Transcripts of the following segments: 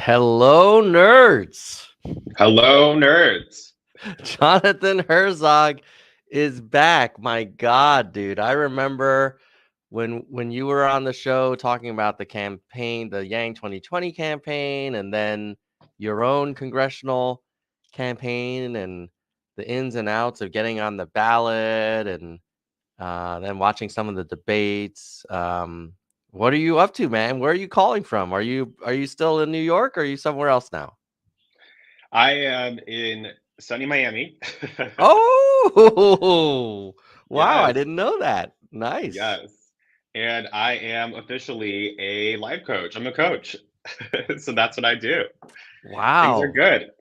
Hello, nerds. Hello, nerds. Jonathan Herzog is back. My God, dude. I remember when you were on the show talking about the campaign, the Yang 2020 campaign, and then your own congressional campaign and the ins and outs of getting on the ballot and then watching some of the debates. What are you up to, man? Where are you calling from? Are you still in New York or are you somewhere else now? I am in sunny Miami. Oh, wow. I Yes, didn't know that. Nice. yes. And I am officially a life coach. I'm a coach. So that's what I do. Things are Wow. good. It's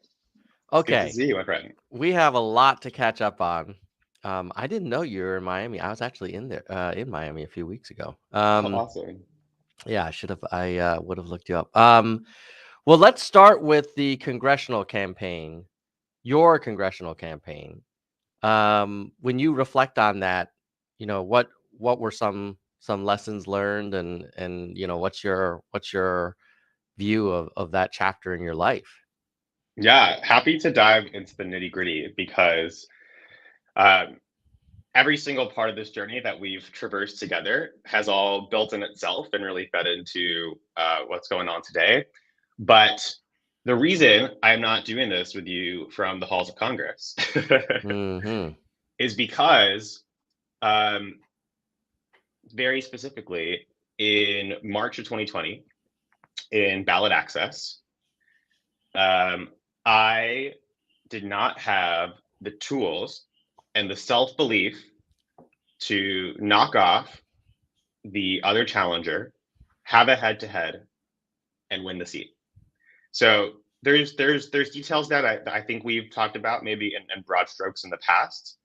good to Okay. see you, my friend. We have a lot to catch up on. I didn't know you were in Miami. I was actually in Miami a few weeks ago. Oh, awesome. Yeah, I would have looked you up. Well, let's start with the congressional campaign, your congressional campaign. When you reflect on that, what were some lessons learned and what's your view of that chapter in your life? Yeah, happy to dive into the nitty-gritty because um, every single part of this journey that we've traversed together has all built in itself and really fed into what's going on today. But the reason I'm not doing this with you from the halls of Congress Mhm. is because, um, very specifically, in March of 2020, in ballot access, um, I did not have the tools and the self belief to knock off the other challenger, have a head to head, and win the seat. So there's details that I think we've talked about maybe in broad strokes in the past.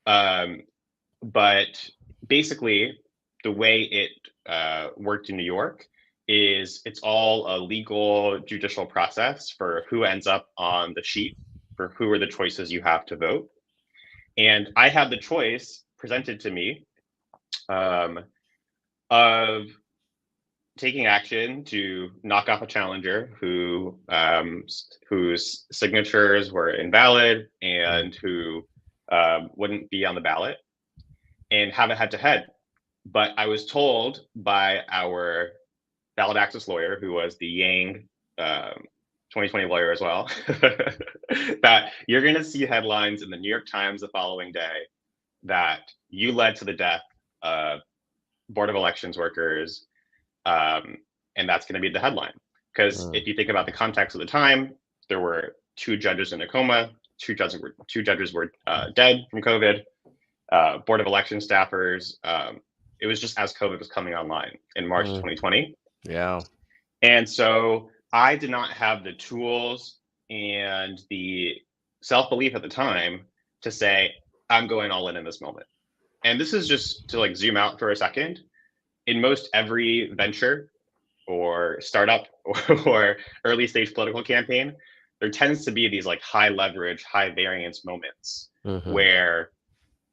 Um, but basically, the way it worked in New York is it's all a legal judicial process for who ends up on the sheet, for who are the choices you have to vote. And I had the choice presented to me um, of taking action to knock off a challenger whose signatures were invalid Mm. and who wouldn't be on the ballot, and have a head to head. But I was told by our ballot access lawyer, who was the Yang 2020 lawyer as well, that you're going to see headlines in the New York Times the following day that you led to the death of Board of Elections workers, um, and that's going to be the headline. Because Mm. if you think about the context of the time, there were two judges in a coma, two judges were dead from COVID, Board of Election staffers. It was just as COVID was coming online in March Mm. 2020. Yeah. And so I did not have the tools and the self belief at the time to say, I'm going all in this moment. And this is just to like zoom out for a second. In most every venture or startup or early stage political campaign, there tends to be these like high leverage, high variance moments Mhm. where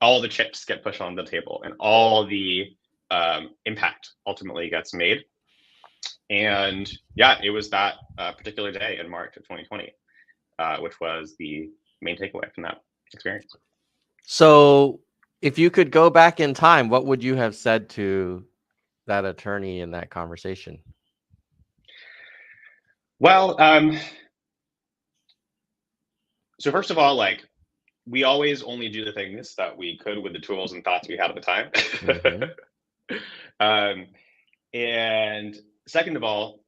all the chips get pushed on the table and all the impact ultimately gets made. And yeah, it was that particular day in March of 2020, which was the main takeaway from that experience. So, if you could go back in time, what would you have said to that attorney in that conversation? Well, so first of all, like we always only do the things that we could with the tools and thoughts we had at the time. Mhm. um, and second of all,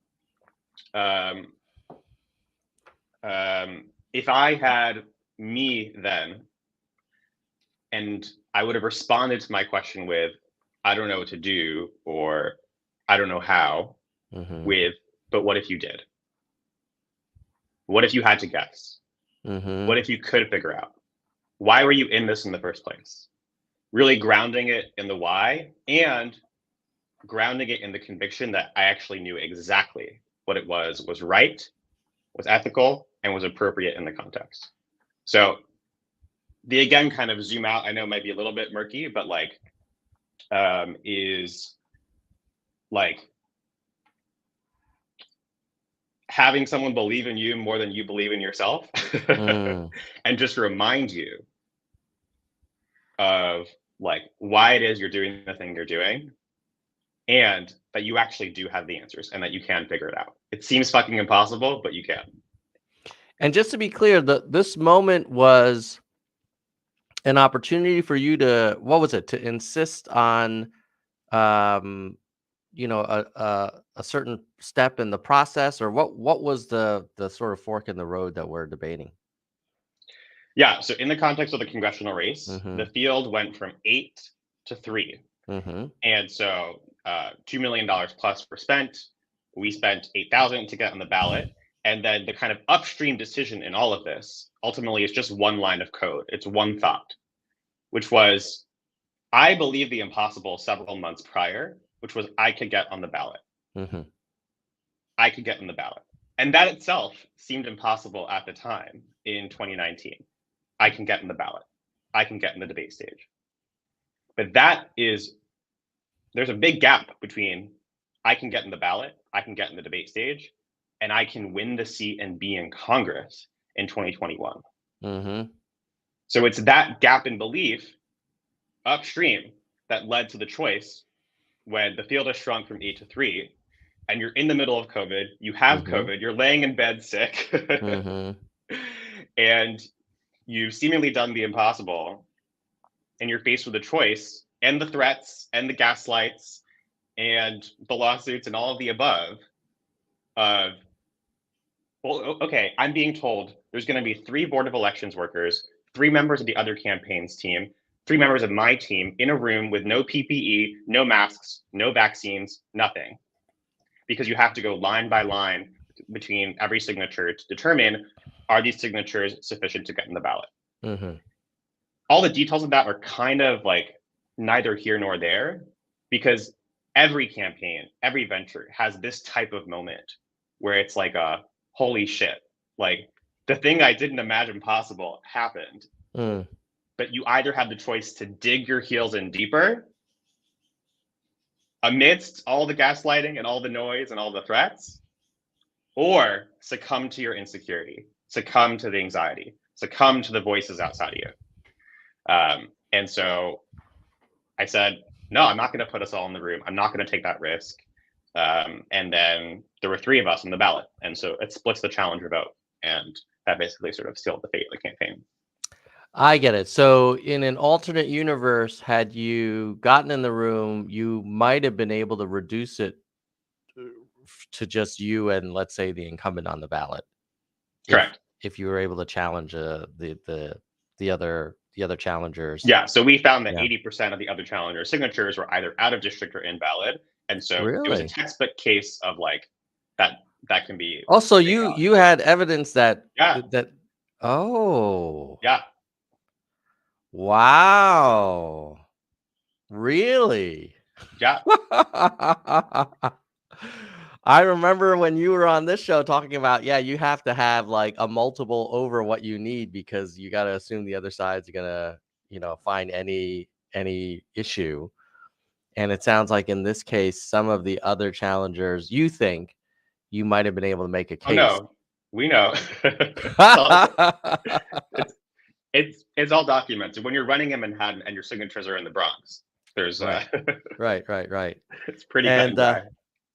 um, if I had me then, and I would have responded to my question with, I don't know what to do, or I don't know how, Mhm. with, but what if you did? What if you had to guess? Mhm. What if you could figure out? Why were you in this in the first place? Really grounding it in the why and grounding it in the conviction that I actually knew exactly what it was right, was ethical, and was appropriate in the context. So the again kind of zoom out, I know might be a little bit murky, but like is like having someone believe in you more than you believe in yourself, and just remind you of like why it is you're doing the thing you're doing, and that you actually do have the answers and that you can figure it out. It seems fucking impossible, but you can. And just to be clear, this moment was an opportunity for you to, what was it, to insist on, you know, a certain step in the process, or what was the sort of fork in the road that we're debating? Yeah. So in the context of the congressional race, Mm-hmm. the field went from 8 to 3. Mm-hmm. And so $2 million plus were spent. We spent 8,000 to get on the ballot. And then the kind of upstream decision in all of this ultimately is just one line of code. It's one thought, which was, I believed the impossible several months prior, which was I could get on the ballot. Mm-hmm. I could get on the ballot. And that itself seemed impossible at the time in 2019. I can get in the ballot. I can get in the debate stage. But there's a big gap between I can get in the ballot, I can get in the debate stage, and I can win the seat and be in Congress in 2021. Mm-hmm. So it's that gap in belief upstream that led to the choice when the field has shrunk from 8 to 3, and you're in the middle of COVID, you have COVID, you're laying in bed sick, and you've seemingly done the impossible, and you're faced with a choice and the threats and the gaslights and the lawsuits and all of the above of, well, okay, I'm being told there's going to be 3 Board of Elections workers, 3 members of the other campaign's team, 3 members of my team in a room with no PPE, no masks, no vaccines, nothing. Because you have to go line by line between every signature to determine, are these signatures sufficient to get in the ballot? Mm-hmm. All the details of that are kind of like neither here nor there, because every campaign, every venture has this type of moment where it's like a holy shit, like the thing I didn't imagine possible happened. But you either have the choice to dig your heels in deeper amidst all the gaslighting and all the noise and all the threats, or succumb to your insecurity, succumb to the anxiety, succumb to the voices outside of you. And so I said, no, I'm not going to put us all in the room. I'm not going to take that risk. And then there were 3 of us on the ballot. And so it splits the challenger vote. And that basically sort of sealed the fate of the campaign. I get it. So in an alternate universe, had you gotten in the room, you might have been able to reduce it to just you and, let's say, the incumbent on the ballot. Correct. If you were able to challenge the other challengers. Yeah. So we found that 80% of the other challengers' signatures were either out of district or invalid. And so it was a textbook case of like that can be. Also, you had evidence that Oh. Yeah. Wow. Really? Yeah. I remember when you were on this show talking about, you have to have like a multiple over what you need, because you got to assume the other side's going to, find any issue. And it sounds like in this case, some of the other challengers, you think you might have been able to make a case. Oh, no, we know. It's all documented. When you're running in Manhattan and your signatures are in the Bronx, there's right. It's pretty cut and dry.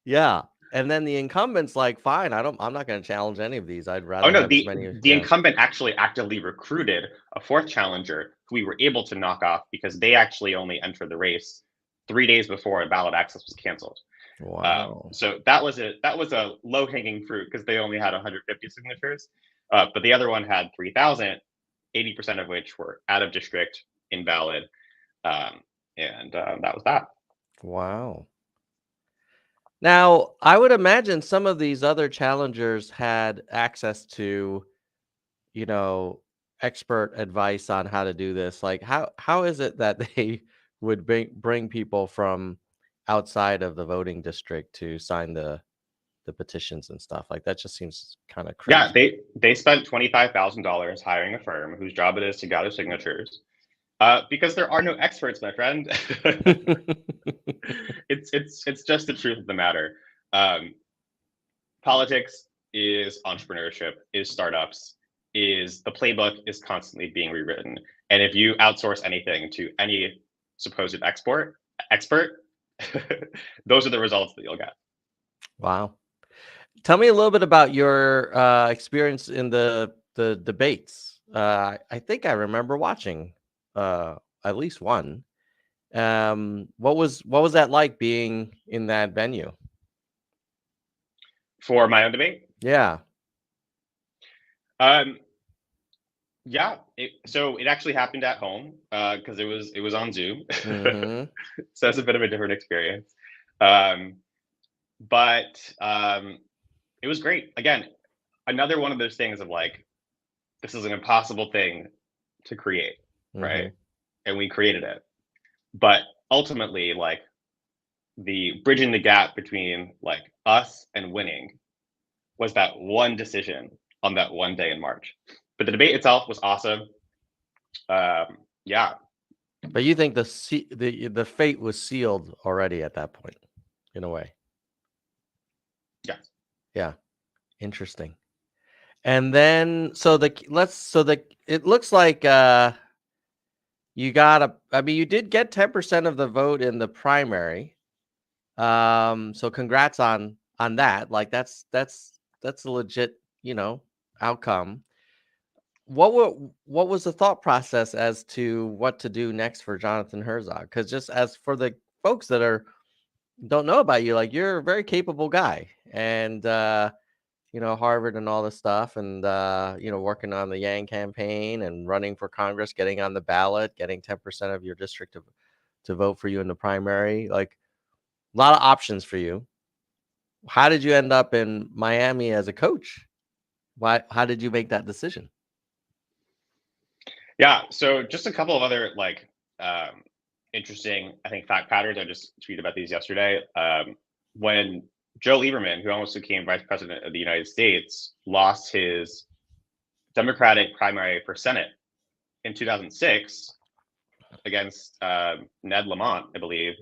Yeah. And then the incumbent's like, fine, I'm not going to challenge any of these. I'd rather. Oh no, the incumbent actually actively recruited a 4th challenger who we were able to knock off, because they actually only entered the race 3 days before ballot access was canceled. Wow. So that was a low hanging fruit, because they only had 150 signatures, but the other one had 3,000, 80% of which were out of district, invalid, and that was that. Wow. Now, I would imagine some of these other challengers had access to, expert advice on how to do this. Like, how is it that they would bring people from outside of the voting district to sign the petitions and stuff? Like, that just seems kind of crazy. Yeah, they spent $25,000 hiring a firm whose job it is to gather signatures, because there are no experts, my friend. It's just the truth of the matter. Politics is entrepreneurship, is startups, is the playbook is constantly being rewritten. And if you outsource anything to any supposed expert, those are the results that you'll get. Wow. Tell me a little bit about your experience in the debates. I think I remember watching at least one. What was that like being in that venue? For my own debate? Yeah. Yeah. So it actually happened at home because it was on Zoom. Mm-hmm. So that's a bit of a different experience. Um, but it was great. Again, another one of those things of like, this is an impossible thing to create, right? Mm-hmm. And we created it. But ultimately, like the bridging the gap between like us and winning was that one decision on that one day in March. But the debate itself was awesome. Yeah. But you think the fate was sealed already at that point, in a way? Yeah. Yeah. Interesting. And then it looks like you got I mean, you did get 10% of the vote in the primary. So congrats on that. Like that's a legit, outcome. What was the thought process as to what to do next for Jonathan Herzog? Because just as for the folks that don't know about you, like you're a very capable guy, and Harvard and all this stuff, and working on the Yang campaign and running for Congress, getting on the ballot, getting 10% of your district to vote for you in the primary. Like a lot of options for you. How did you end up in Miami as a coach? How did you make that decision? Yeah. So just a couple of other like interesting, I think, fact patterns. I just tweeted about these yesterday. When Joe Lieberman, who almost became vice president of the United States, lost his Democratic primary for Senate in 2006 against Ned Lamont, I believe,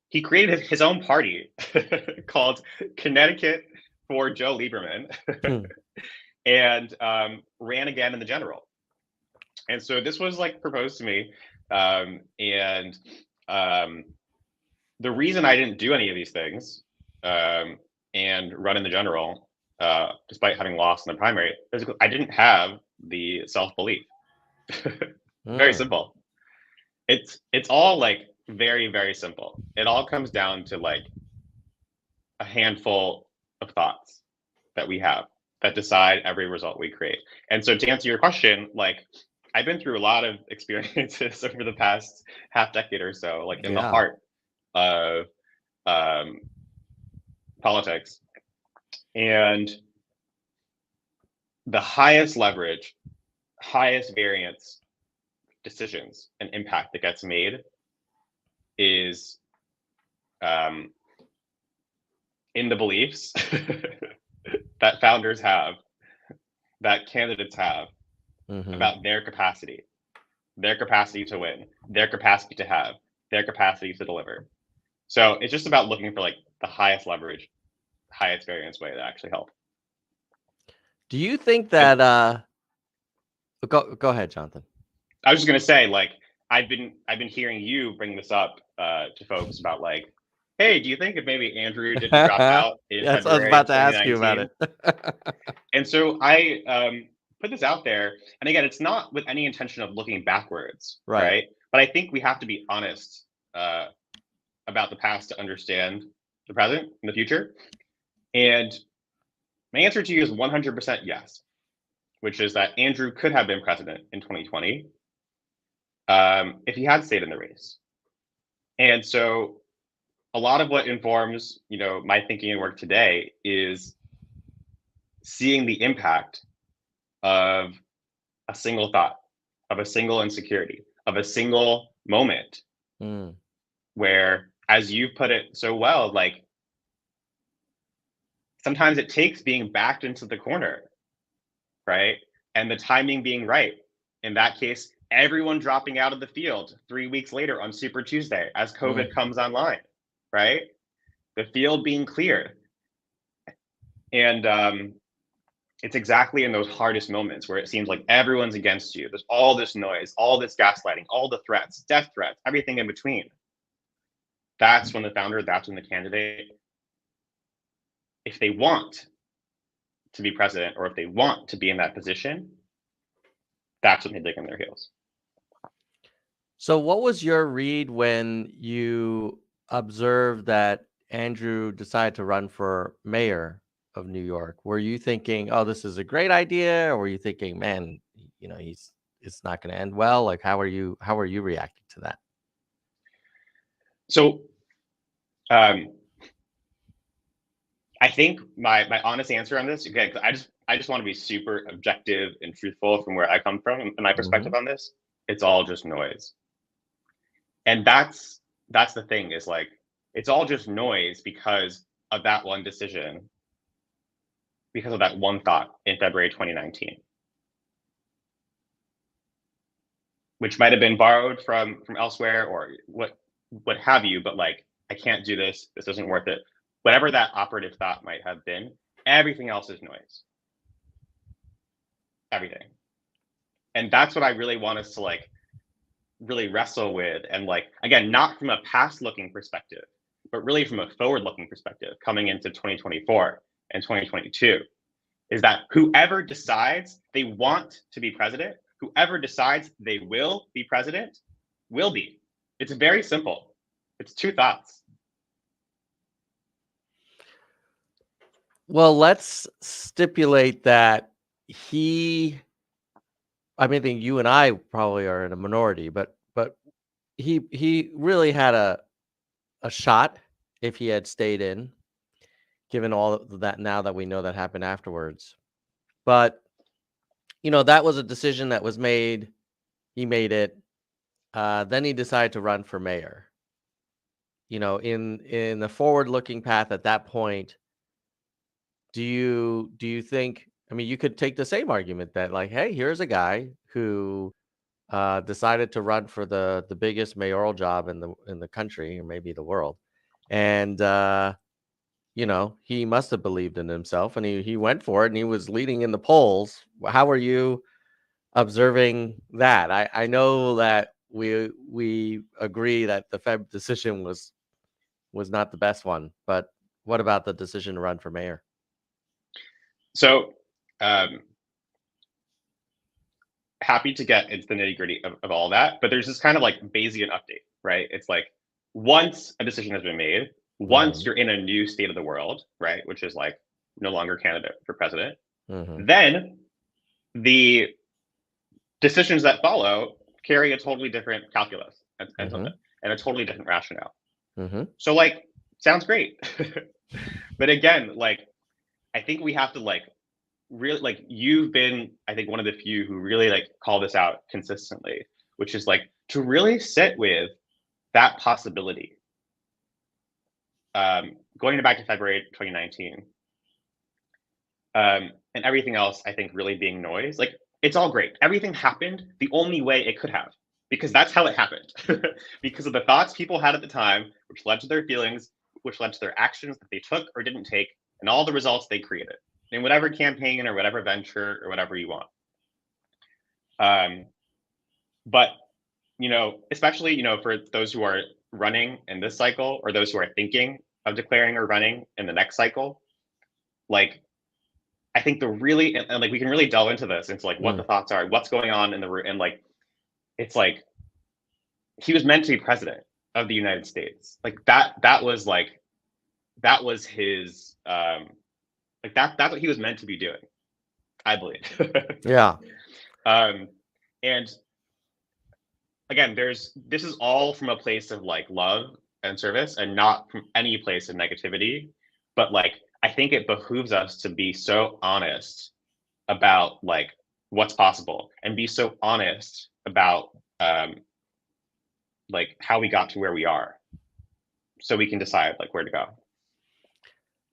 he created his own party called Connecticut for Joe Lieberman and ran again in the general. And so this was like proposed to me. And the reason I didn't do any of these things and run in the general, despite having lost in the primary, is I didn't have the self-belief. Very simple. It's all like very, very simple. It all comes down to like a handful of thoughts that we have that decide every result we create. And so to answer your question, like I've been through a lot of experiences over the past half decade or so, like in the heart of politics. And the highest leverage, highest variance decisions and impact that gets made is in the beliefs that founders have, that candidates have about their capacity to win, their capacity to have, their capacity to deliver. So it's just about looking for like the highest leverage, highest variance way to actually help. Do you think that go ahead, Jonathan? I was just gonna say, like, I've been hearing you bring this up to folks about like, hey, do you think if maybe Andrew didn't drop out in Yes, February I was about to 2019? ask you about it. And so I put this out there, and again, it's not with any intention of looking backwards, right? But I think we have to be honest about the past to understand the present and the future. And my answer to you is 100% yes, which is that Andrew could have been president in 2020 if he had stayed in the race. And so a lot of what informs, my thinking and work today is seeing the impact of a single thought, of a single insecurity, of a single moment where, as you put it so well, like sometimes it takes being backed into the corner, right? And the timing being right. In that case, everyone dropping out of the field 3 weeks later on Super Tuesday as COVID comes online, right? The field being cleared. And It's exactly in those hardest moments where it seems like everyone's against you. There's all this noise, all this gaslighting, all the threats, death threats, everything in between. That's when the founder, that's when the candidate, if they want to be president or if they want to be in that position, that's when they dig in their heels. So what was your read when you observed that Andrew decided to run for mayor of New York? Were you thinking, "Oh, this is a great idea," or were you thinking, "Man, it's not going to end well"? Like, how are you reacting to that? So I think my honest answer on this, again, I just want to be super objective and truthful from where I come from and my perspective on this. It's all just noise. And that's the thing, is like, it's all just noise because of that one decision, because of that one thought in February 2019, which might have been borrowed from elsewhere or what have you, but like, I can't do this, this isn't worth it. Whatever that operative thought might have been, everything else is noise. Everything. And that's what I really want us to like really wrestle with. And like, again, not from a past looking perspective, but really from a forward looking perspective coming into 2024 and 2022, is that whoever decides they want to be president, whoever decides they will be president, will be. It's very simple. It's two thoughts. Well, let's stipulate that I think you and I probably are in a minority, but he really had a shot if he had stayed in, given all of that now that we know that happened afterwards. But that was a decision that was made. He made it. Then he decided to run for mayor. In the forward-looking path at that point, do you think? I mean, you could take the same argument that, like, hey, here's a guy who decided to run for the biggest mayoral job in the country or maybe the world, and he must have believed in himself, and he went for it, and he was leading in the polls. How are you observing that? I know that we agree that the Feb decision was not the best one, but what about the decision to run for mayor? So happy to get into the nitty gritty of all that, but there's this kind of like Bayesian update, right? It's like, once a decision has been made, once you're in a new state of the world, right, which is like no longer candidate for president, then the decisions that follow carry a totally different calculus and a totally different rationale. So like, sounds great. But again, like, I think we have to like really, like, you've been, I think, one of the few who really like call this out consistently, which is like to really sit with that possibility. Going back to February 2019, and everything else, I think, really being noise. Like, it's all great. Everything happened the only way it could have, because that's how it happened. Because of the thoughts people had at the time, which led to their feelings, which led to their actions that they took or didn't take, and all the results they created in whatever campaign or whatever venture or whatever you want. But especially for those who are running in this cycle, or those who are thinking of declaring or running in the next cycle, like, I think and like, we can really delve into this, into like what the thoughts are, what's going on in the room, and like, it's like, he was meant to be president of the United States. Like, that was his like, that's what he was meant to be doing, I believe. Yeah. And again, this is all from a place of like love and service, and not from any place of negativity. But like, I think it behooves us to be so honest about like what's possible, and be so honest about like how we got to where we are, so we can decide like where to go.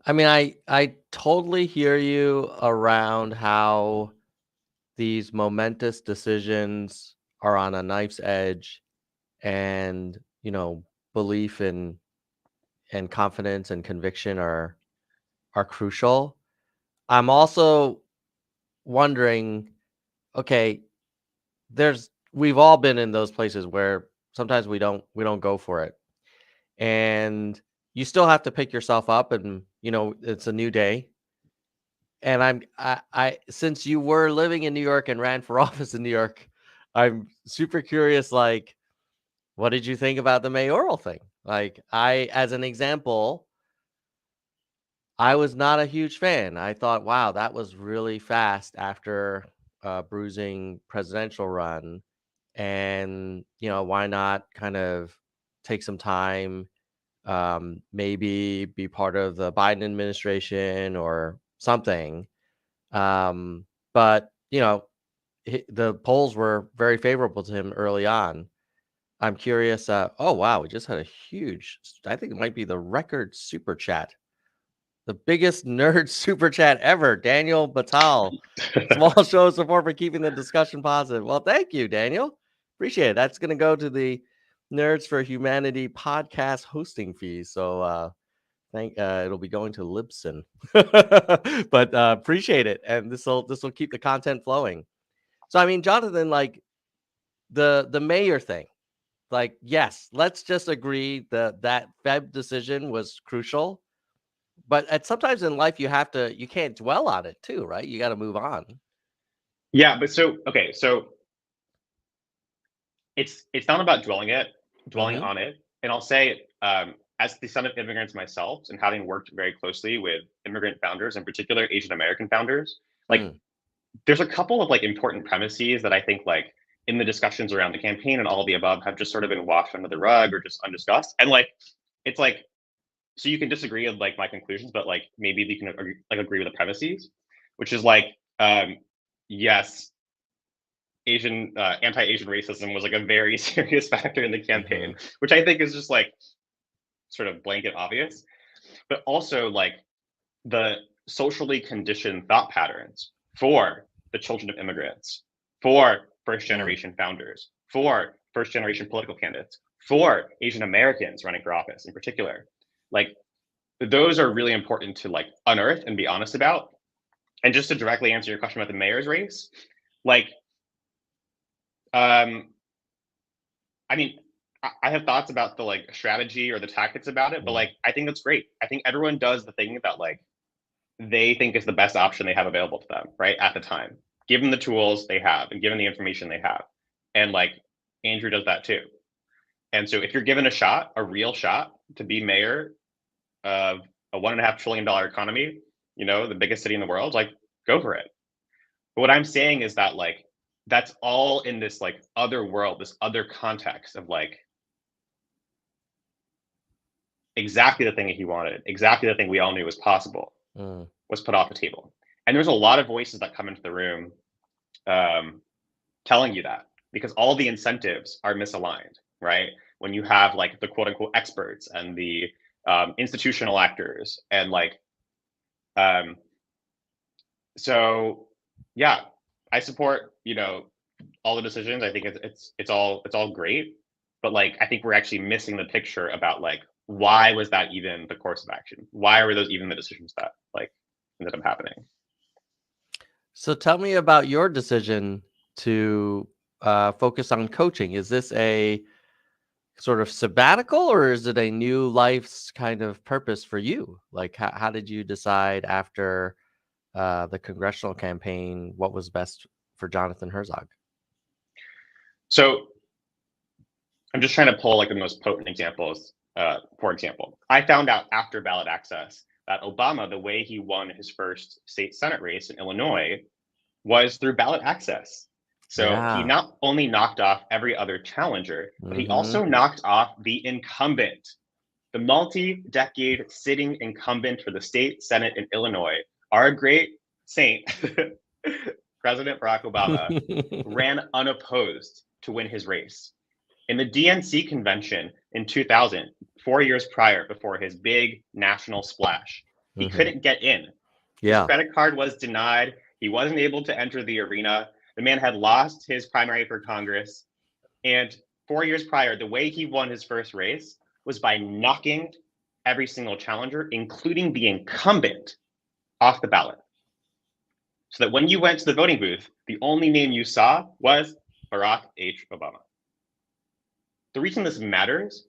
I mean, I totally hear you around how these momentous decisions are on a knife's edge, and belief and confidence and conviction are crucial. I'm also wondering, okay, we've all been in those places where sometimes we don't go for it. And you still have to pick yourself up, and it's a new day. And I since you were living in New York and ran for office in New York, I'm super curious, like, what did you think about the mayoral thing? Like, as an example, I was not a huge fan. I thought, wow, that was really fast after a bruising presidential run. And, why not kind of take some time, maybe be part of the Biden administration or something. But, the polls were very favorable to him early on. I'm curious. Oh, wow. We just had a huge, I think it might be the record super chat, the biggest nerd super chat ever. Daniel Batal, small show support for keeping the discussion positive. Well, thank you, Daniel. Appreciate it. That's going to go to the Nerds for Humanity podcast hosting fees. So, it'll be going to Libsyn, but appreciate it, and this will keep the content flowing. So, I mean, Jonathan, like the mayor thing, like, yes, let's just agree that Feb decision was crucial, but sometimes in life you can't dwell on it too, right? You got to move on. Yeah, but so it's not about dwelling on it. And I'll say, as the son of immigrants myself, and having worked very closely with immigrant founders, in particular Asian American founders, like there's a couple of like important premises that I think like in the discussions around the campaign and all of the above have just sort of been washed under the rug or just undiscussed. And like it's like, so you can disagree with like my conclusions, but like maybe you can agree with the premises, which is like, yes, anti-Asian racism was like a very serious factor in the campaign, which I think is just like sort of blanket obvious, but also like the socially conditioned thought patterns for the children of immigrants, for first generation founders, for first generation political candidates, for Asian Americans running for office in particular. Like those are really important to like unearth and be honest about. And just to directly answer your question about the mayor's race, like, I mean, I have thoughts about the like strategy or the tactics about it, but like I think that's great. I think everyone does the thing that like they think is the best option they have available to them, right? At the time. Give them the tools they have and give them the information they have. And like Andrew does that too. And so if you're given a shot, a real shot to be mayor of a $1.5 trillion economy, the biggest city in the world, like go for it. But what I'm saying is that like that's all in this like other world, this other context of like exactly the thing that he wanted, exactly the thing we all knew was possible, was put off the table. And there's a lot of voices that come into the room telling you that, because all the incentives are misaligned, right? When you have like the quote unquote experts and the institutional actors and like, so yeah, I support, all the decisions. I think it's all great, but like, I think we're actually missing the picture about like, why was that even the course of action? Why were those even the decisions that like ended up happening? So tell me about your decision to focus on coaching. Is this a sort of sabbatical, or is it a new life's kind of purpose for you? Like, how did you decide after the congressional campaign what was best for Jonathan Herzog? So I'm just trying to pull like the most potent examples. For example, I found out after ballot access that Obama, the way he won his first state Senate race in Illinois was through ballot access. So he not only knocked off every other challenger, but he also knocked off the incumbent, the multi-decade sitting incumbent for the state Senate in Illinois. Our great saint, President Barack Obama, ran unopposed to win his race. In the DNC convention in 2000, 4 years prior, before his big national splash, he couldn't get in. His credit card was denied. He wasn't able to enter the arena. The man had lost his primary for Congress. And 4 years prior, the way he won his first race was by knocking every single challenger, including the incumbent, off the ballot. so that when you went to the voting booth, the only name you saw was Barack H. Obama. The reason this matters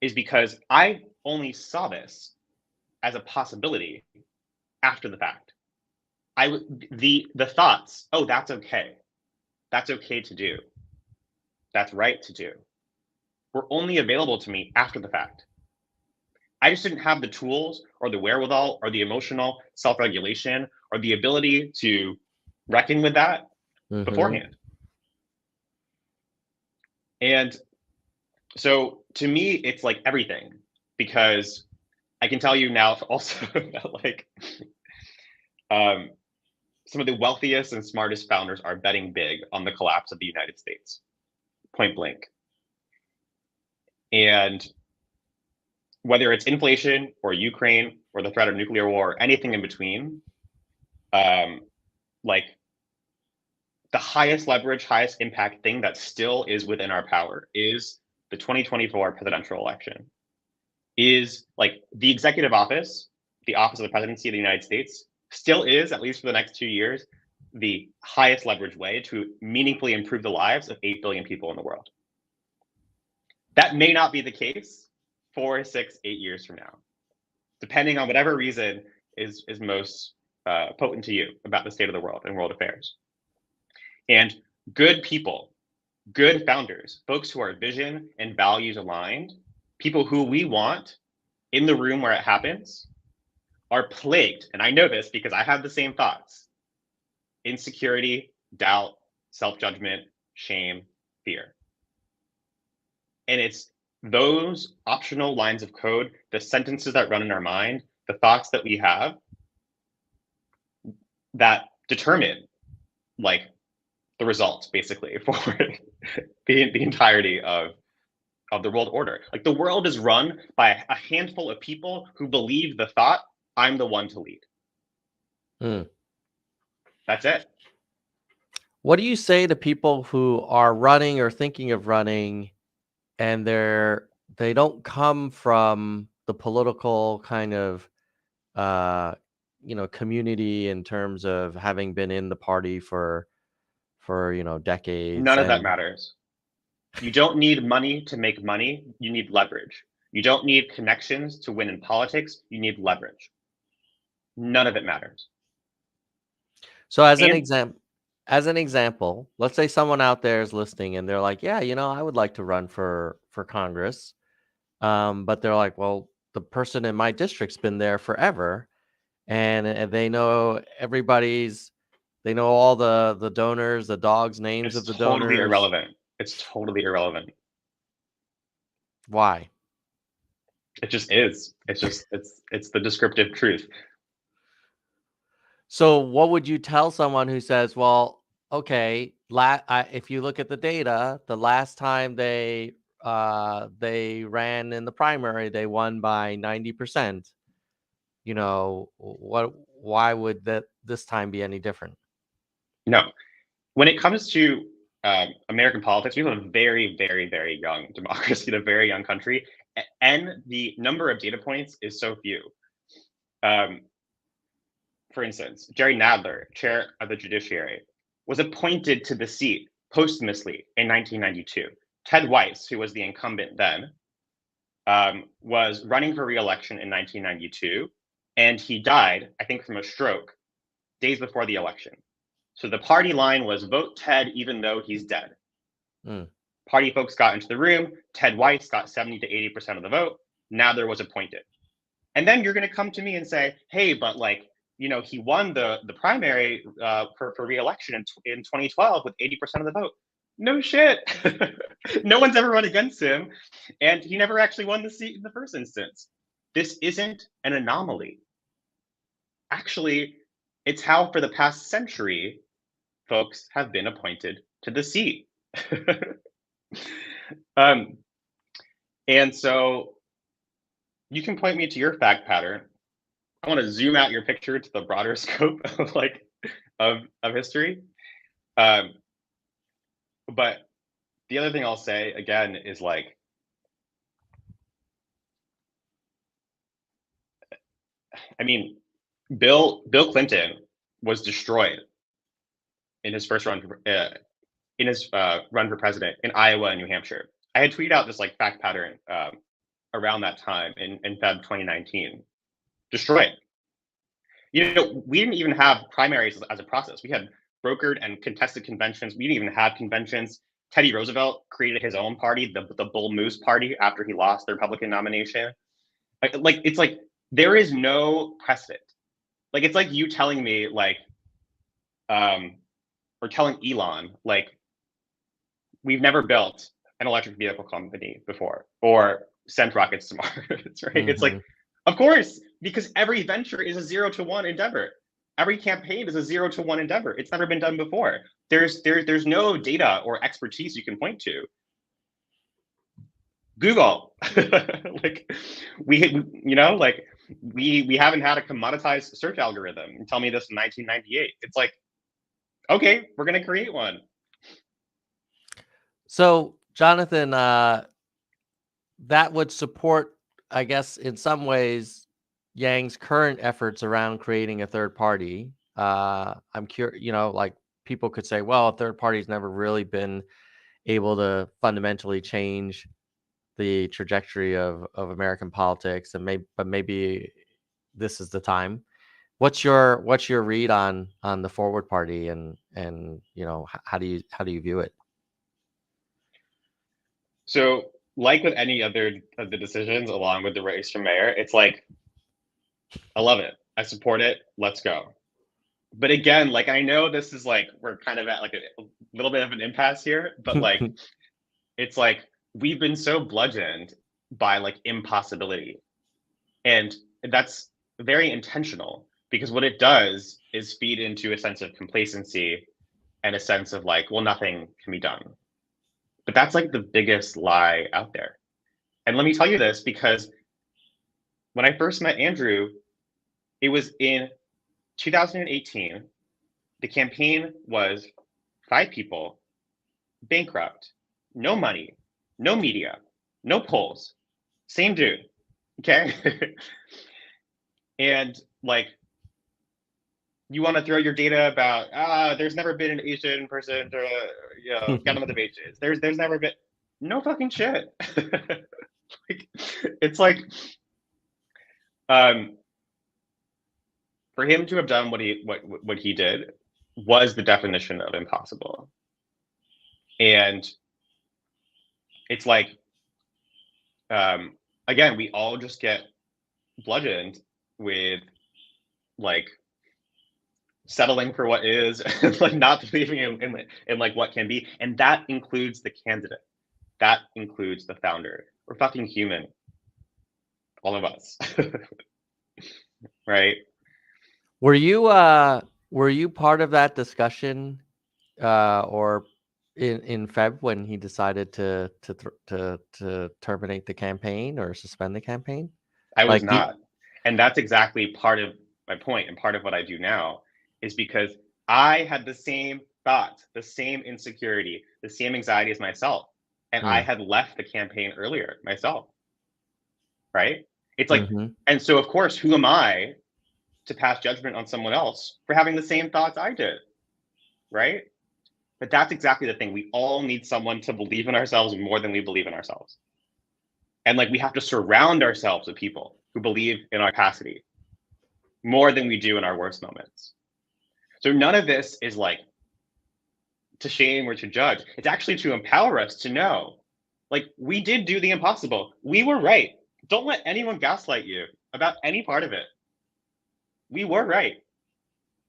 is because I only saw this as a possibility after the fact. The thoughts, oh, that's okay to do, that's right to do, were only available to me after the fact. I just didn't have the tools or the wherewithal or the emotional self-regulation or the ability to reckon with that beforehand. And so to me, it's like everything, because I can tell you now also that like some of the wealthiest and smartest founders are betting big on the collapse of the United States, point blank. And whether it's inflation or Ukraine or the threat of nuclear war, or anything in between, like the highest leverage, highest impact thing that still is within our power is the 2024 presidential election. Is like the executive office, the office of the presidency of the United States, still is, at least for the next 2 years, the highest leverage way to meaningfully improve the lives of 8 billion people in the world. That may not be the case 4, 6, 8 years from now, depending on whatever reason is most potent to you about the state of the world and world affairs. And good people, good founders, folks who are vision and values aligned, people who we want in the room where it happens, are plagued, and I know this because I have the same thoughts: insecurity, doubt, self-judgment, shame, fear. And it's those optional lines of code, the sentences that run in our mind, the thoughts that we have, that determine like the results, basically, for the entirety of the world order. Like the world is run by a handful of people who believe the thought, I'm the one to lead. That's it. What do you say to people who are running or thinking of running, and they don't come from the political kind of community in terms of having been in the party for decades? None of that matters. You don't need money to make money. You need leverage. You don't need connections to win in politics. You need leverage. None of it matters. So as an example, let's say someone out there is listening and they're like, yeah, I would like to run for Congress. But they're like, well, the person in my district's been there forever, and they know they know all the donors, the dogs' names of the totally donors. Irrelevant. It's totally irrelevant. Why? It just is. It's the descriptive truth. So what would you tell someone who says, well, okay, if you look at the data, the last time they ran in the primary, they won by 90%. Why would this time be any different? No. When it comes to American politics, we have a very, very, very young democracy, a very young country, and the number of data points is so few. For instance, Jerry Nadler, chair of the judiciary, was appointed to the seat posthumously in 1992. Ted Weiss, who was the incumbent then, was running for re-election in 1992, and he died, I think, from a stroke days before the election. So the party line was vote Ted even though he's dead. Party folks got into the room. Ted Weiss got 70 to 80% of the vote. Nadler was appointed. And then you're going to come to me and say, hey, but like, he won the primary for re-election in 2012 with 80% of the vote. No shit. No one's ever run against him. And he never actually won the seat in the first instance. This isn't an anomaly. Actually, it's how for the past century, folks have been appointed to the seat. And so you can point me to your fact pattern. I want to zoom out your picture to the broader scope of history. But the other thing I'll say again is like, I mean, Bill Clinton was destroyed in his first run run for president in Iowa and New Hampshire. I had tweeted out this like fact pattern around that time in Feb 2019. Destroyed. You know, we didn't even have primaries as a process. We had brokered and contested conventions. We didn't even have conventions. Teddy Roosevelt created his own party, the Bull Moose Party, after he lost the Republican nomination. Like it's like there is no precedent. Like it's like you telling me like, or telling Elon like, we've never built an electric vehicle company before or sent rockets to Mars, right? Mm-hmm. It's like, of course, because every venture is a 0 to 1 endeavor. Every campaign is a 0 to 1 endeavor. It's never been done before. There's no data or expertise you can point to. Google, like we haven't had a commoditized search algorithm. Tell me this in 1998. It's like, okay, we're gonna create one. So, Jonathan, that would support, I guess, in some ways, Yang's current efforts around creating a third party. I'm curious, like people could say, well, a third party's never really been able to fundamentally change the trajectory of American politics, and maybe this is the time. What's your read on the Forward Party, and how do you view it? So, like with any other of the decisions, along with the race for mayor, it's like, I love it. I support it. Let's go. But again, like I know this is like we're kind of at like a little bit of an impasse here, but like it's like we've been so bludgeoned by like impossibility, and that's very intentional because what it does is feed into a sense of complacency and a sense of like, well, nothing can be done. But that's like the biggest lie out there. And let me tell you this, because when I first met Andrew, it was in 2018. The campaign was 5 people, bankrupt, no money, no media, no polls, same dude. Okay. And like, you want to throw your data about there's never been an Asian person to get on the debate stage. There's never been, no fucking shit. Like, it's like for him to have done what he did was the definition of impossible. And it's like again, we all just get bludgeoned with like settling for what is, like not believing in like what can be, and that includes the candidate, that includes the founder. We're fucking human, all of us. Right? Were you part of that discussion, or in Feb when he decided to terminate the campaign or suspend the campaign? I was not, and that's exactly part of my point, and part of what I do now is because I had the same thoughts, the same insecurity, the same anxiety as myself, and I had left the campaign earlier myself. Right? It's like, and so of course, who am I to pass judgment on someone else for having the same thoughts I did? Right? But that's exactly the thing. We all need someone to believe in ourselves more than we believe in ourselves. And like, we have to surround ourselves with people who believe in our capacity more than we do in our worst moments. So none of this is like to shame or to judge. It's actually to empower us to know, like, we did do the impossible. We were right. Don't let anyone gaslight you about any part of it. We were right.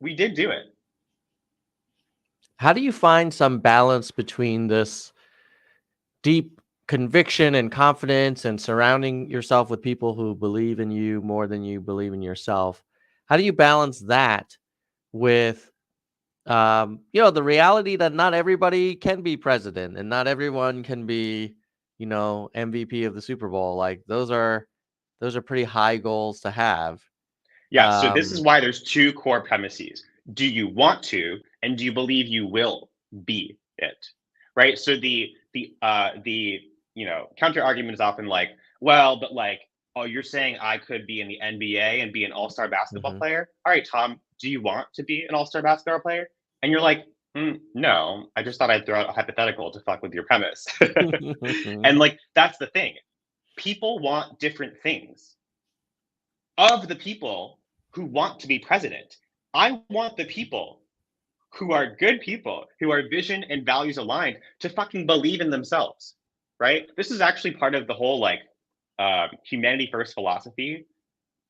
We did do it. How do you find some balance between this deep conviction and confidence and surrounding yourself with people who believe in you more than you believe in yourself? How do you balance that with the reality that not everybody can be president and not everyone can be, MVP of the Super Bowl? Like those are pretty high goals to have. Yeah, so this is why there's 2 core premises. Do you want to, and do you believe you will be it? Right? So the counter argument is often like, well, but like, oh, you're saying I could be in the NBA and be an all-star basketball player? All right, Tom, do you want to be an all-star basketball player? And you're like, No, I just thought I'd throw out a hypothetical to fuck with your premise. And like, that's the thing. People want different things. Of the people who want to be president, I want the people who are good people, who are vision and values aligned to fucking believe in themselves, right? This is actually part of the whole like humanity first philosophy.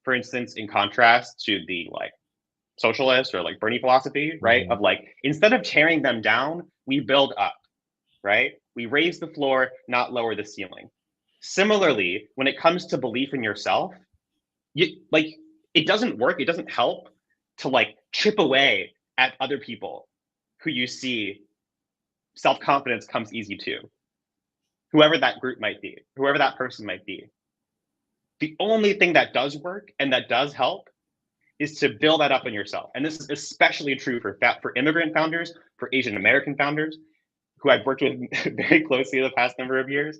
For instance, in contrast to the like socialist or like Bernie philosophy, right? Of like, instead of tearing them down, we build up, right? We raise the floor, not lower the ceiling. Similarly, when it comes to belief in yourself, like it doesn't work, it doesn't help to like chip away at other people who you see self-confidence comes easy to, whoever that group might be, whoever that person might be. The only thing that does work and that does help is to build that up in yourself. And this is especially true for immigrant founders, for Asian American founders, who I've worked with very closely the past number of years,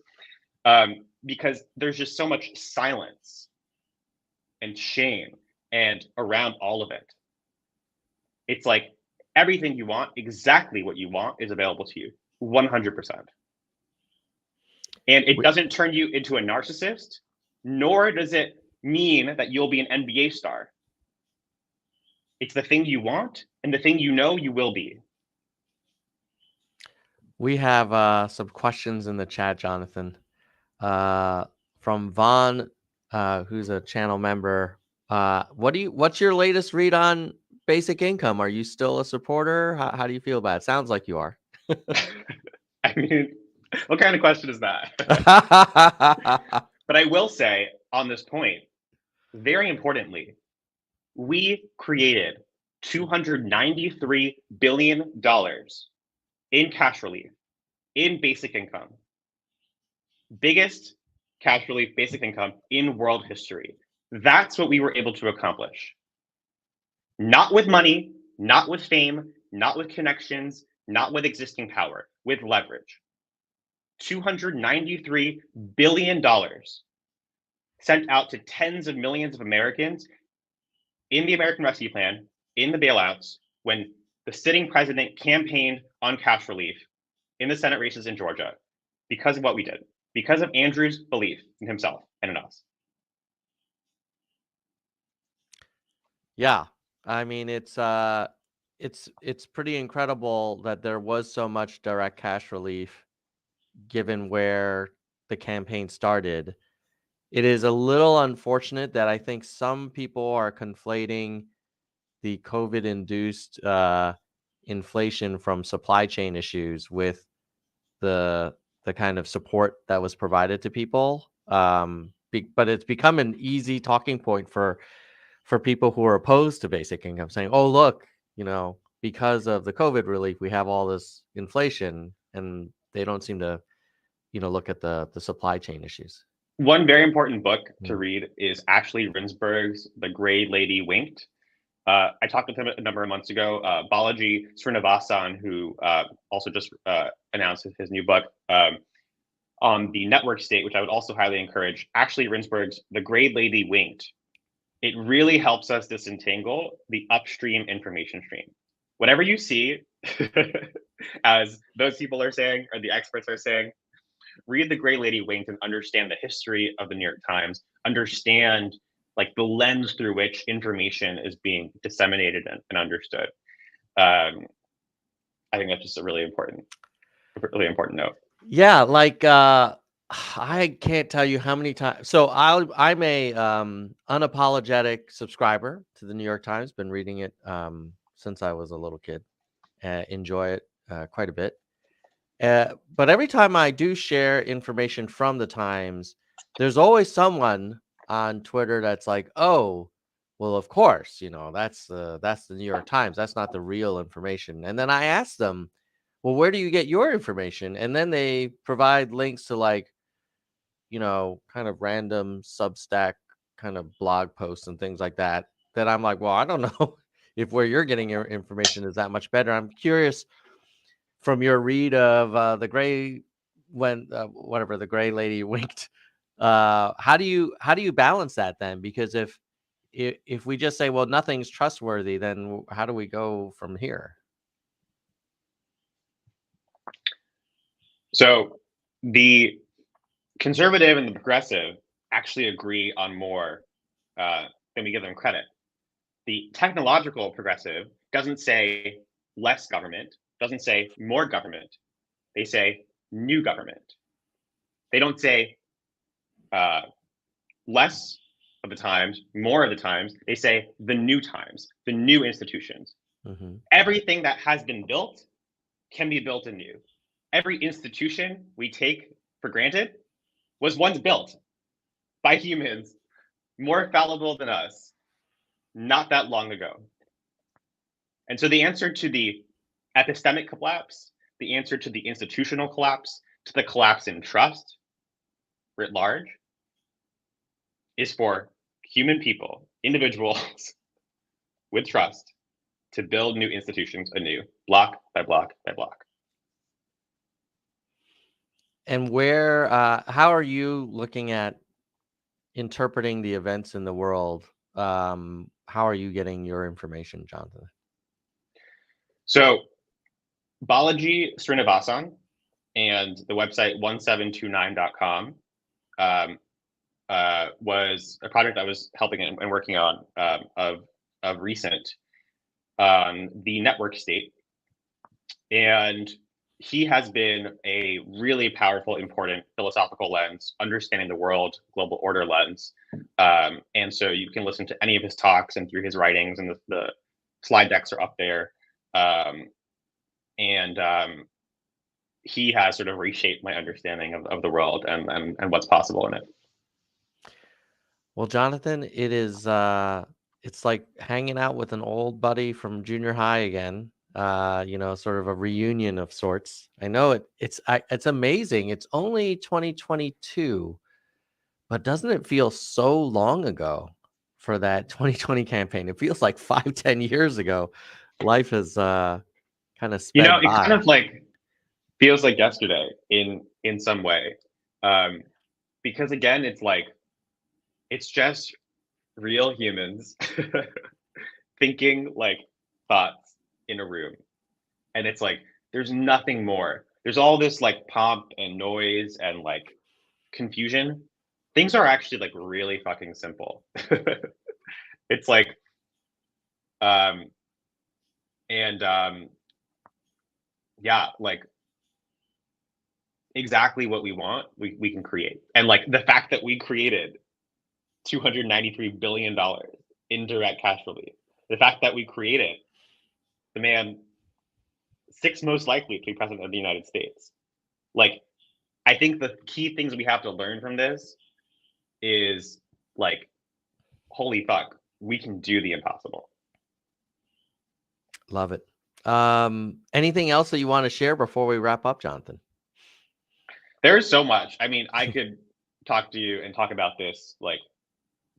because there's just so much silence and shame and around all of it. It's like everything you want, exactly what you want, is available to you, 100%. And it doesn't turn you into a narcissist, nor does it mean that you'll be an NBA star. It's the thing you want and the thing you know you will be. We have some questions in the chat, Jonathan, from Vaughn, who's a channel member. What's your latest read on basic income? Are you still a supporter? How do you feel about it? Sounds like you are. I mean, what kind of question is that? But I will say on this point, very importantly, we created $293 billion in cash relief, in basic income. Biggest cash relief, basic income in world history. That's what we were able to accomplish. Not with money, not with fame, not with connections, not with existing power, with leverage. $293 billion sent out to tens of millions of Americans in the American Rescue Plan, in the bailouts, when the sitting president campaigned on cash relief in the Senate races in Georgia, because of what we did, because of Andrew's belief in himself and in us. Yeah, I mean, it's pretty incredible that there was so much direct cash relief given where the campaign started. It is a little unfortunate that I think some people are conflating the COVID-induced inflation from supply chain issues with the kind of support that was provided to people. But it's become an easy talking point for people who are opposed to basic income, saying, "Oh, look, because of the COVID relief, we have all this inflation," and they don't seem to, look at the supply chain issues. One very important book to read is Ashley Rinsberg's The Gray Lady Winked. I talked with him a number of months ago. Balaji Srinivasan, who also just announced his new book on the network state, which I would also highly encourage. Ashley Rinsberg's The Gray Lady Winked. It really helps us disentangle the upstream information stream. Whatever you see, as those people are saying, or the experts are saying, read The Gray Lady Winked and understand the history of the New York Times, understand like the lens through which information is being disseminated and understood. I think that's just a really important note. Yeah, like I can't tell you how many times. So I'm a unapologetic subscriber to the New York Times. Been reading it since I was a little kid. Enjoy it quite a bit. But every time I do share information from the Times, there's always someone on Twitter that's like, "Oh, well, of course, that's the New York Times. That's not the real information." And then I ask them, "Well, where do you get your information?" And then they provide links to like, kind of random Substack kind of blog posts and things like that. That I'm like, well, I don't know if where you're getting your information is that much better. I'm curious from your read of the gray whatever the gray lady winked. How do you balance that then? Because if we just say, well, nothing's trustworthy, then how do we go from here? So the conservative and the progressive actually agree on more than we give them credit. The technological progressive doesn't say less government, doesn't say more government. They say new government. They don't say less of the times, more of the times. They say the new times, the new institutions. Mhm. Everything that has been built can be built anew. Every institution we take for granted was once built by humans, more fallible than us, not that long ago. And so the answer to the epistemic collapse, the answer to the institutional collapse, to the collapse in trust writ large, is for human people, individuals with trust, to build new institutions anew, block by block by block. And where, how are you looking at interpreting the events in the world? How are you getting your information, Jonathan? So Balaji Srinivasan and the website 1729.com was a project I was helping and working on of recent on the network state. And he has been a really powerful, important philosophical lens, understanding the world, global order lens. And so you can listen to any of his talks and through his writings, and the slide decks are up there. And he has sort of reshaped my understanding of the world and what's possible in it. Well, Jonathan, it is it's like hanging out with an old buddy from junior high again. Sort of a reunion of sorts. I know it's amazing. It's only 2022, but doesn't it feel so long ago for that 2020 campaign? It feels like 5-10 years ago. Life has kind of sped It kind by. of like feels like yesterday in some way, because again, it's just real humans thinking like thoughts in a room, and it's like there's nothing more. There's all this like pomp and noise and like confusion. Things are actually like really fucking simple. It's like um and yeah, like exactly what we want, we can create. And like the fact that we created $293 billion in direct cash relief, the fact that we created the man sixth most likely to be president of the United States. Like, I think the key things we have to learn from this is like, holy fuck, we can do the impossible. Love it. Anything else that you want to share before we wrap up, Jonathan? There's so much. I mean, I could talk to you and talk about this like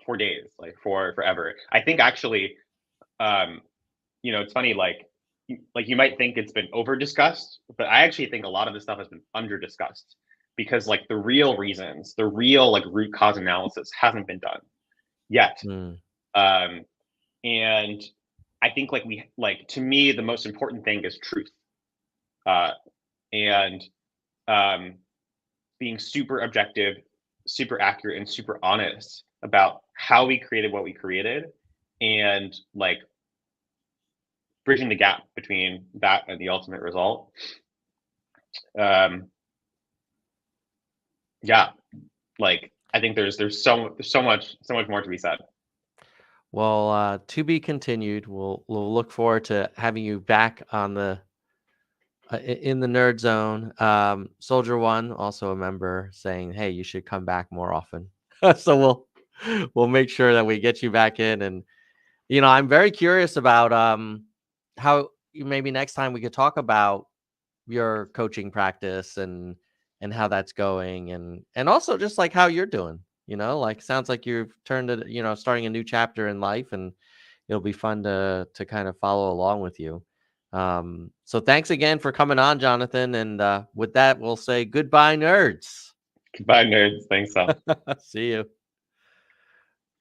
for days, like for forever. I think actually, it's funny, like you might think it's been over discussed, but I actually think a lot of this stuff has been under discussed, because like the real reasons, the real like root cause analysis hasn't been done yet. And I think to me, the most important thing is truth, and being super objective, super accurate, and super honest about how we created what we created, and like bridging the gap between that and the ultimate result. Yeah, like I think there's so much more to be said. Well, to be continued. We'll look forward to having you back on the in the nerd zone. Soldier One, also a member, saying, "Hey, you should come back more often." So we'll make sure that we get you back in. And I'm very curious about how maybe next time we could talk about your coaching practice and how that's going, and also just like how you're doing. Like sounds like you've turned it, starting a new chapter in life, and it'll be fun to kind of follow along with you. So thanks again for coming on, Jonathan. And with that, we'll say goodbye, nerds. Goodbye, nerds. Thanks, Sal. See you.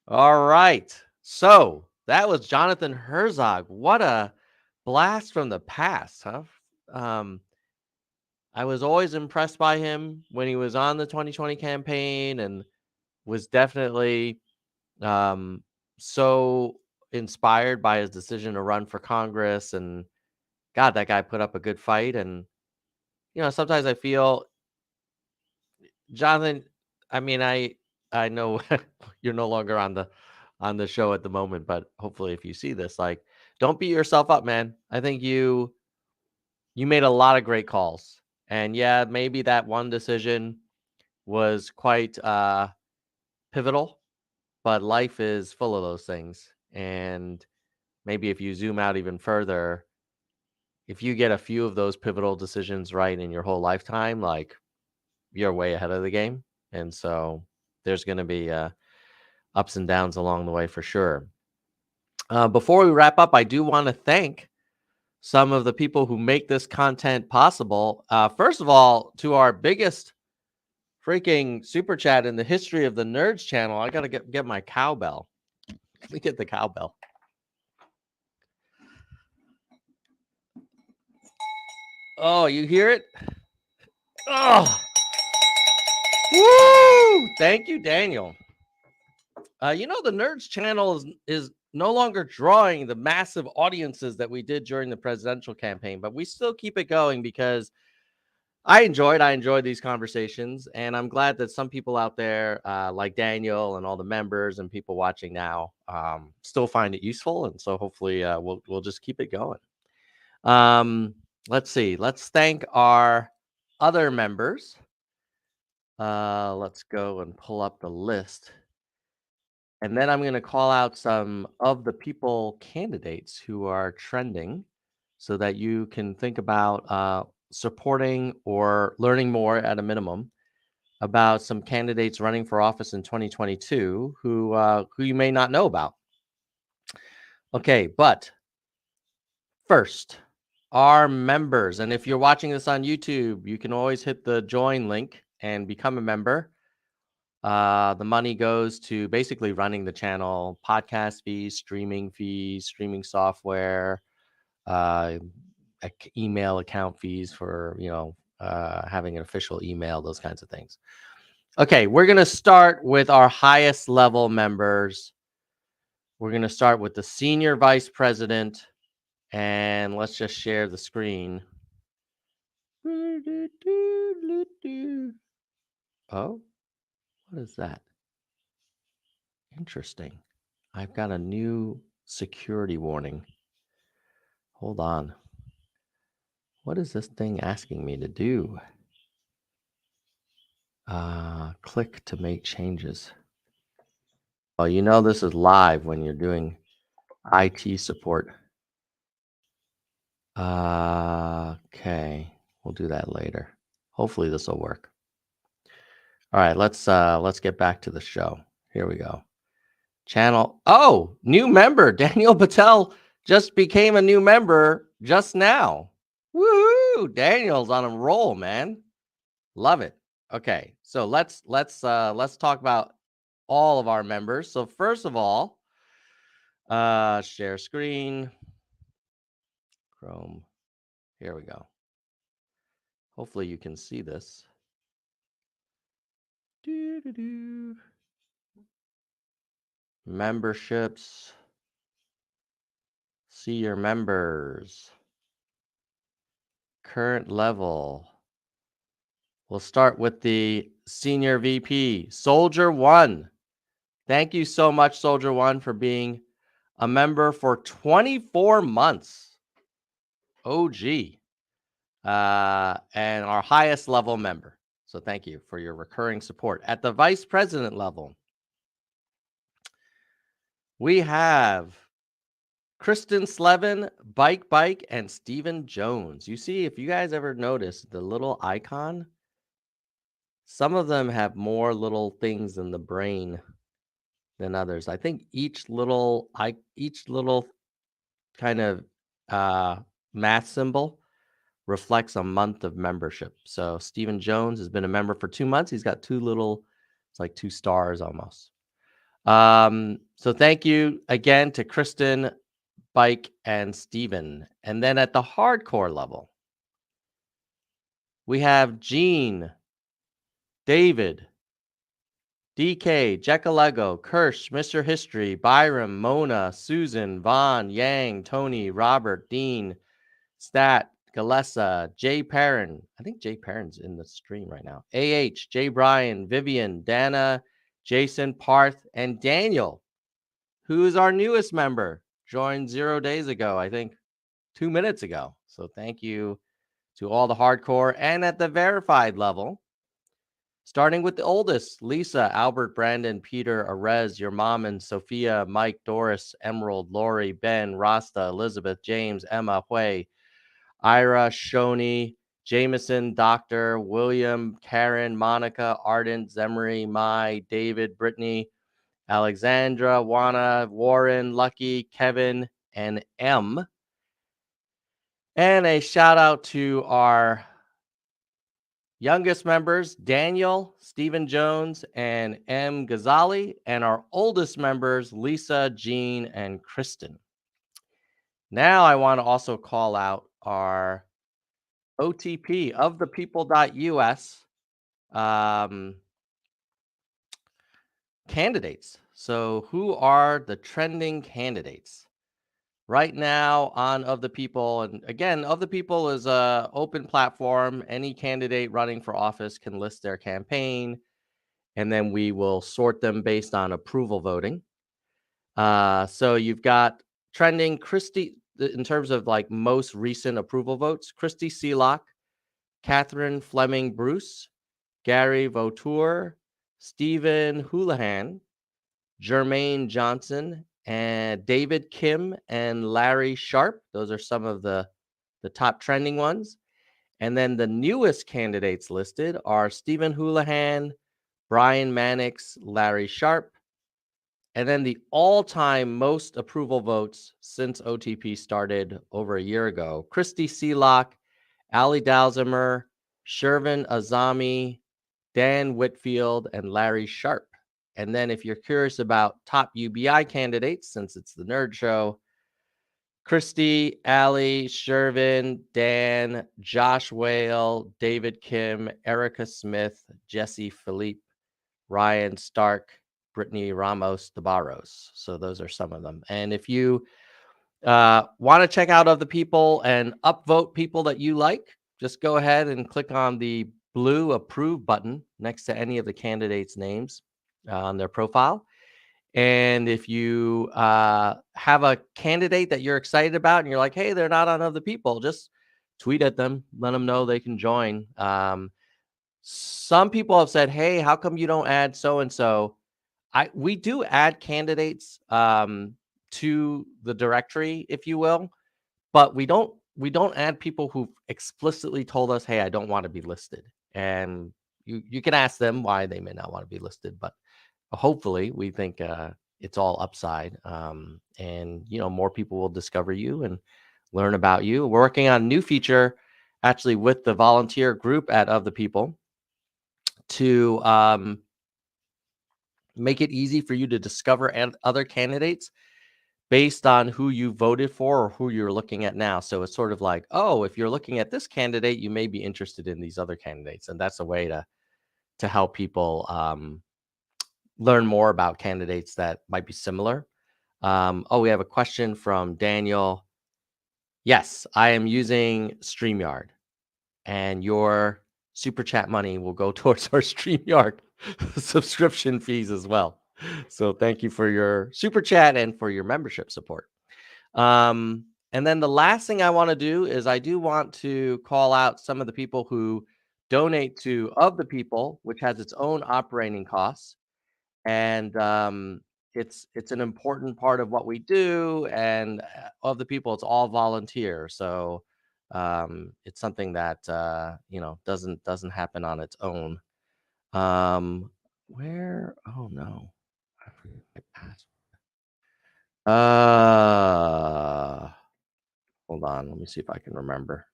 All right. So that was Jonathan Herzog. What a blast from the past, huh? I was always impressed by him when he was on the 2020 campaign, and was definitely so inspired by his decision to run for Congress. And God, that guy put up a good fight. And sometimes I feel, Jonathan, I mean, I know you're no longer on the show at the moment, but hopefully if you see this, like, don't beat yourself up, man. I think you made a lot of great calls. And yeah, maybe that one decision was quite pivotal, but life is full of those things. And maybe if you zoom out even further, if you get a few of those pivotal decisions right in your whole lifetime, like, you're way ahead of the game. And so there's going to be ups and downs along the way for sure. Before we wrap up, I do want to thank some of the people who make this content possible. First of all, to our biggest freaking super chat in the history of the Nerds channel. I gotta get my cowbell. Let me get the cowbell. Oh, you hear it? Oh, woo! Thank you, Daniel. The Nerds channel is no longer drawing the massive audiences that we did during the presidential campaign, but we still keep it going because I enjoyed these conversations, and I'm glad that some people out there, like Daniel and all the members and people watching now, still find it useful. And so hopefully we'll just keep it going. Let's see. Let's thank our other members. Let's go and pull up the list. And then I'm going to call out some of the people candidates who are trending so that you can think about supporting or learning more at a minimum about some candidates running for office in 2022 who you may not know about. Okay, but first, our members. And if you're watching this on YouTube, you can always hit the join link and become a member. The money goes to basically running the channel, podcast fees, streaming software, email account fees for, having an official email, those kinds of things. Okay, we're going to start with our highest level members. We're going to start with the senior vice president, and let's just share the screen. Oh, what is that? Interesting. I've got a new security warning. Hold on. What is this thing asking me to do? Click to make changes. Oh, this is live when you're doing IT support. Okay, we'll do that later. Hopefully this will work. All right, let's get back to the show. Here we go. Channel. Oh, new member. Daniel Patel just became a new member just now. Woohoo! Daniel's on a roll, man. Love it. Okay, so let's talk about all of our members. So first of all, share screen. Chrome. Here we go. Hopefully you can see this. Memberships. See your members. Current level. We'll start with the senior VP, Soldier One. Thank you so much, Soldier One, for being a member for 24 months. OG. And our highest level member. So thank you for your recurring support. At the vice president level, we have Kristen Slevin, Bike, and Stephen Jones. You see, if you guys ever notice the little icon, some of them have more little things in the brain than others. I think each little kind of math symbol reflects a month of membership. So Stephen Jones has been a member for 2 months. He's got it's like 2 stars almost. So thank you again to Kristen, Bike, and Stephen. And then at the hardcore level, We have Gene, David, DK, Jackalego, Kirsch, Mr. History, Byram, Mona, Susan, Vaughn, Yang, Tony, Robert, Dean, Stat, Galessa, Jay Perrin. I think Jay Perrin's in the stream right now. AH, Jay Bryan, Vivian, Dana, Jason, Parth, and Daniel, who is our newest member, joined 0 days ago, I think 2 minutes ago. So thank you to all the hardcore and at the verified level. Starting with the oldest, Lisa, Albert, Brandon, Peter, Arez, your mom and Sophia, Mike, Doris, Emerald, Lori, Ben, Rasta, Elizabeth, James, Emma, Hui, Ira, Shoni, Jameson, Doctor, William, Karen, Monica, Arden, Zemery, Mai, David, Brittany, Alexandra, Juana, Warren, Lucky, Kevin, and M. And a shout out to our youngest members, Daniel, Stephen Jones, and M. Ghazali, and our oldest members, Lisa, Jean, and Kristen. Now I want to also call out our OTP of the people.us candidates. So who are the trending candidates? Right now on Of the People, and again, Of the People is a open platform. Any candidate running for office can list their campaign, and then we will sort them based on approval voting. So you've got trending Christy, in terms of like most recent approval votes, Christy Seelock, Catherine Fleming Bruce, Gary Vautour, Stephen Houlihan, Jermaine Johnson, and David Kim and Larry Sharp. Those are some of the top trending ones. And then the newest candidates listed are Stephen Houlihan, Brian Mannix, Larry Sharp. And then the all-time most approval votes since OTP started over a year ago, Christy Seelock, Ali Dalzimer, Shervin Azami, Dan Whitfield, and Larry Sharp. And then if you're curious about top UBI candidates, since it's the nerd show, Christy, Ali, Shervin, Dan, Josh Whale, David Kim, Erica Smith, Jesse Philippe, Ryan Stark, Brittany Ramos Tabarros. So those are some of them. And if you want to check out Of the People and upvote people that you like, just go ahead and click on the blue approve button next to any of the candidates' names on their profile. And if you have a candidate that you're excited about and you're like, hey, they're not on Of the People, just tweet at them, let them know they can join. Some people have said, hey, how come you don't add so-and-so? We do add candidates to the directory, if you will, but we don't add people who've explicitly told us, hey, I don't want to be listed. And you can ask them why they may not want to be listed, but hopefully we think it's all upside. And more people will discover you and learn about you. We're working on a new feature actually with the volunteer group at Of the People to make it easy for you to discover other candidates based on who you voted for or who you're looking at now. So it's sort of like, oh, if you're looking at this candidate, you may be interested in these other candidates. And that's a way to help people learn more about candidates that might be similar. We have a question from Daniel. Yes, I am using StreamYard, and your super chat money will go towards our StreamYard subscription fees as well. So thank you for your super chat and for your membership support. And then the last thing I want to do is I do want to call out some of the people who donate to Of the People, which has its own operating costs. And it's an important part of what we do. And Of the People, it's all volunteer. So it's something that doesn't happen on its own. Where? Oh no, I forget my password. Hold on, let me see if I can remember.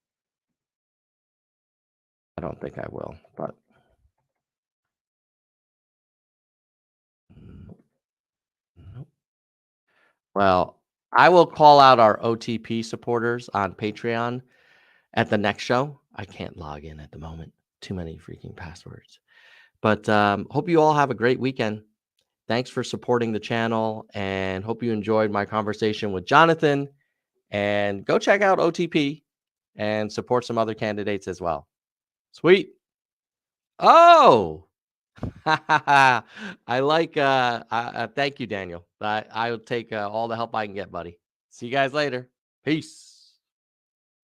I don't think I will, but nope. Well, I will call out our OTP supporters on Patreon. at the next show. I can't log in at the moment. Too many freaking passwords. But hope you all have a great weekend. Thanks for supporting the channel, and hope you enjoyed my conversation with Jonathan. And go check out OTP and support some other candidates as well. Sweet. Oh, I like, thank you, Daniel. I will take all the help I can get, buddy. See you guys later. Peace.